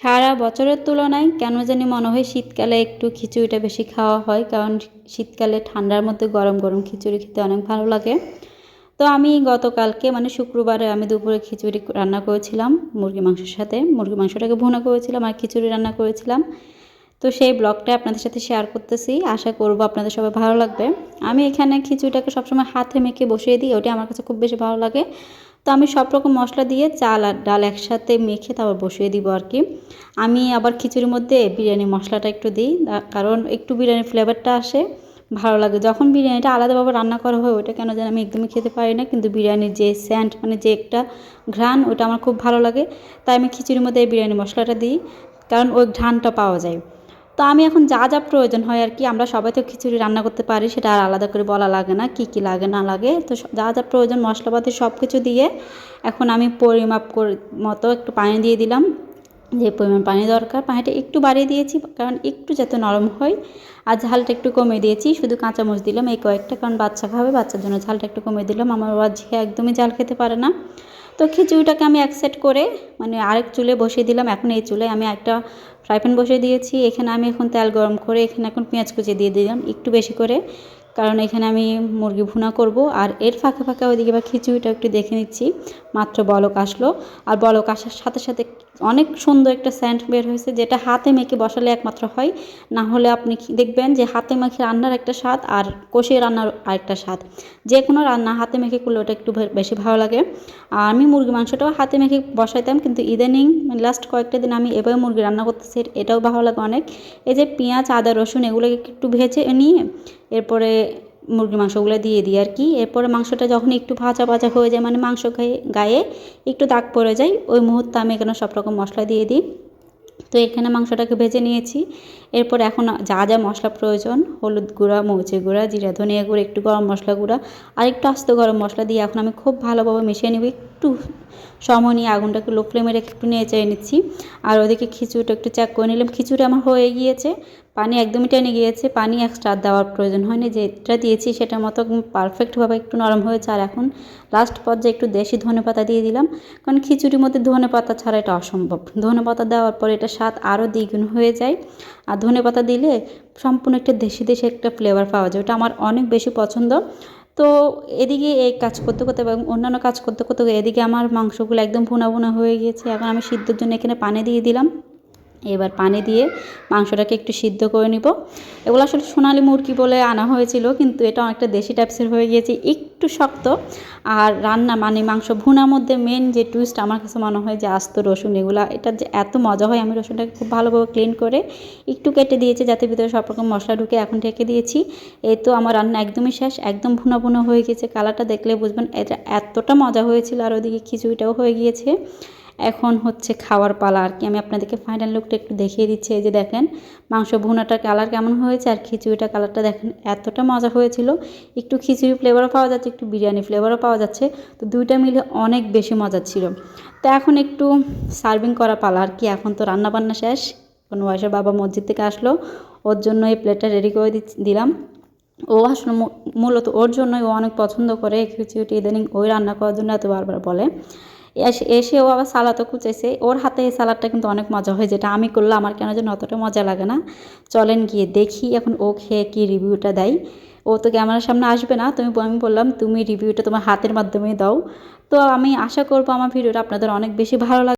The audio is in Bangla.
সারা বছরের তুলনায় কেন জানি মনে হয় শীতকালে একটু খিচুড়িটা বেশি খাওয়া হয়, কারণ শীতকালে ঠান্ডার মধ্যে গরম গরম খিচুড়ি খেতে অনেক ভালো লাগে। তো আমি গতকালকে মানে শুক্রবারে আমি দুপুরে খিচুড়ি রান্না করেছিলাম মুরগি মাংসের সাথে। মুরগি মাংসটাকে ভুনা করেছিলাম আর খিচুড়ি রান্না করেছিলাম। তো সেই ব্লগটা আপনাদের সাথে শেয়ার করতেছি, আশা করব আপনাদের সবাই ভালো লাগবে। আমি এখানে খিচুড়িটাকে সবসময় হাতে মেখে বসিয়ে দিই, ওটা আমার কাছে খুব বেশি ভালো লাগে। তো আমি সব রকম মশলা দিয়ে চাল আর ডাল একসাথে মেখে তারপর বসিয়ে দিব আর কি। আমি আবার খিচুড়ির মধ্যে বিরিয়ানি মশলাটা একটু দিই, কারণ একটু বিরিয়ানির ফ্লেভারটা আসে, ভালো লাগে। যখন বিরিয়ানিটা আলাদাভাবে রান্না করা হয় ওটা কেন যেন আমি একদমই খেতে পারি না, কিন্তু বিরিয়ানির যে সেন্ট মানে যে একটা ঘ্রাণ ওটা আমার খুব ভালো লাগে। তাই আমি খিচুড়ির মধ্যে এই বিরিয়ানি মশলাটা দিই, কারণ ওই ঘ্রাণটা পাওয়া যায়। তো আমি এখন যা যা প্রয়োজন হয় আর কি, আমরা সবাই তো খিচুড়ি রান্না করতে পারি, সেটা আর আলাদা করে বলা লাগে না কী কী লাগে না লাগে। তো যা যা প্রয়োজন মশলাপাতি সব কিছু দিয়ে এখন আমি পরিমাপ করে মতো একটু পানি দিয়ে দিলাম। যে পরিমাণ পানি দরকার পানিটা একটু বাড়িয়ে দিয়েছি, কারণ একটু যাতে নরম হয়। আর ঝালটা একটু কমিয়ে দিয়েছি, শুধু কাঁচামরিচ দিলাম এই কয়েকটা, কারণ বাচ্চা খাবে, বাচ্চার জন্য ঝালটা একটু কমিয়ে দিলাম। আমার বাবা ঝিয়ে একদমই ঝাল খেতে পারে না। তো খিচুড়িটাকে আমি এক সেট করে মানে আরেক চুলে বসিয়ে দিলাম। এখন এই চুলে আমি একটা ফ্রাই প্যান বসিয়ে দিয়েছি। এখানে আমি এখন তেল গরম করে এখানে এখন পেঁয়াজ কুচি দিয়ে দিলাম একটু বেশি করে, কারণ এখানে আমি মুরগি ভুনা করব। আর এর ফাঁকে ফাঁকে ওইদিকে বা খিচুড়িটা একটু দেখে নিচ্ছি। মাত্র বলক আসলো, আর বলক আসার সাথে সাথে অনেক সুন্দর একটা সেন্ট বের হয়েছে, যেটা হাতে মেখে বসালে একমাত্র হয়। না হলে আপনি দেখবেন যে হাতে মেখে রান্নার একটা স্বাদ আর কষিয়ে রান্নার আরেকটা স্বাদ। যে কোনো রান্না হাতে মেখে করলে ওটা একটু বেশি ভালো লাগে। আর আমি মুরগি মাংসটাও হাতে মেখে বসাইতাম, কিন্তু ইদানিং লাস্ট কয়েকটা দিন আমি এভাবে মুরগি রান্না করতেছি, এটাও ভালো লাগে অনেক। এই যে পেঁয়াজ আদা রসুন এগুলোকে একটু ভেজে নিয়ে এরপরে মুরগির মাংসগুলো দিয়ে দিই আর কি। এরপরে মাংসটা যখন একটু ভাজা ভাজা হয়ে যায়, মানে মাংস গায়ে একটু দাগ পড়ে যায়, ওই মুহূর্তে আমি এখানে সব রকম মশলা দিয়ে দিই। তো এখানে মাংসটাকে ভেজে নিয়েছি। এরপর এখন যা যা মশলা প্রয়োজন, হলুদ গুঁড়া, মরিচের গুঁড়া, জিরা ধনিয়া গুঁড়া, একটু গরম মশলা গুঁড়া আর একটু আস্ত গরম মশলা দিয়ে এখন আমি খুব ভালোভাবে মিশিয়ে নেব। একটু সময় নিয়ে আগুনটাকে লো ফ্লেমে রেখে একটু নিয়ে চেয়ে নিচ্ছি। আর ওদিকে খিচুড়িটা একটু চেক করে নিলাম, খিচুড়ি আমার হয়ে গিয়েছে, পানি একদমই টেনে গিয়েছে, পানি এক্সট্রা দেওয়ার প্রয়োজন হয়নি। যেটা দিয়েছি সেটার মতো পারফেক্টভাবে একটু নরম হয়েছে। আর এখন লাস্ট পর্যায়ে একটু দেশি ধনেপাতা দিয়ে দিলাম, কারণ খিচুড়ির মধ্যে ধনেপাতা ছাড়া এটা অসম্ভব। ধনেপাতা দেওয়ার পরে এটা স্বাদ আরও দ্বিগুণ হয়ে যায়। আর ধনেপাতা দিলে সম্পূর্ণ একটা দেশি দেশি একটা ফ্লেভার পাওয়া যায়, ওটা আমার অনেক বেশি পছন্দ। তো এদিকে এই কাজ করতে করতে এবং অন্যান্য কাজ করতে করতে এদিকে আমার মাংসগুলো একদম ভুনা ভুনা হয়ে গিয়েছে। এখন আমি সিদ্ধর জন্য এখানে পানি দিয়ে দিলাম। এবার পানি দিয়ে মাংসটাকে একটু সিদ্ধ করে নিব। এগুলো আসলে সোনালি মুরগি বলে আনা হয়েছিল, কিন্তু এটা অনেকটা দেশি টাইপসের হয়ে গিয়েছে, একটু শক্ত। আর রান্না মানে মাংস ভুনার মধ্যে মেন যে টুইস্ট আমার কাছে মনে হয় যে আস্ত রসুন, এগুলো এটা যে এত মজা হয়। আমি রসুনটাকে খুব ভালোভাবে ক্লিন করে একটু কেটে দিয়েছি, যাতে ভিতরে সব রকম মশলা ঢুকে। এখন ঢেকে দিয়েছি। এই তো আমার রান্না একদমই শেষ, একদম ভুনা ভুনা হয়ে গিয়েছে। কালারটা দেখলে বুঝবেন এটা এতটা মজা হয়েছিল। আর ওদিকে খিচুড়িটাও হয়ে গিয়েছে। এখন হচ্ছে খাওয়ার পালা আর কি। আমি আপনাদেরকে ফাইনাল লুকটা একটু দেখিয়ে দিচ্ছি। এই যে দেখেন মাংস ভুনাটার কালার কেমন হয়েছে, আর খিচুড়িটার কালারটা দেখেন এতটা মজা হয়েছিল। একটু খিচুড়ি ফ্লেভারও পাওয়া যাচ্ছে, একটু বিরিয়ানি ফ্লেভারও পাওয়া যাচ্ছে। তো দুইটা মিলে অনেক বেশি মজা ছিল। তো এখন একটু সার্ভিং করা পালা আর কি। এখন তো রান্না বান্না শেষ। কোনো ওয়াইসের বাবা মসজিদ থেকে আসলো, ওর জন্য এই প্লেটটা রেডি করে দিলাম। ও আসলে মূলত ওর জন্যই, ও অনেক পছন্দ করে খিচুড়ি, ইদানিং ওই রান্না করার জন্য এত বারবার বলে। এসে ও আবার সালাদও কুচাইছে। ওর হাতে এই সালাদটা কিন্তু অনেক মজা হয়, যেটা আমি করলে আমার কেন যেন অতটা মজা লাগে না। চলেন গিয়ে দেখি এখন ও খেয়ে কী রিভিউটা দেয়। ও তো ক্যামেরার সামনে আসবে না, আমি বললাম তুমি রিভিউটা তোমার হাতের মাধ্যমেই দাও। তো আমি আশা করবো আমার ভিডিওটা আপনাদের অনেক বেশি ভালো লাগবে।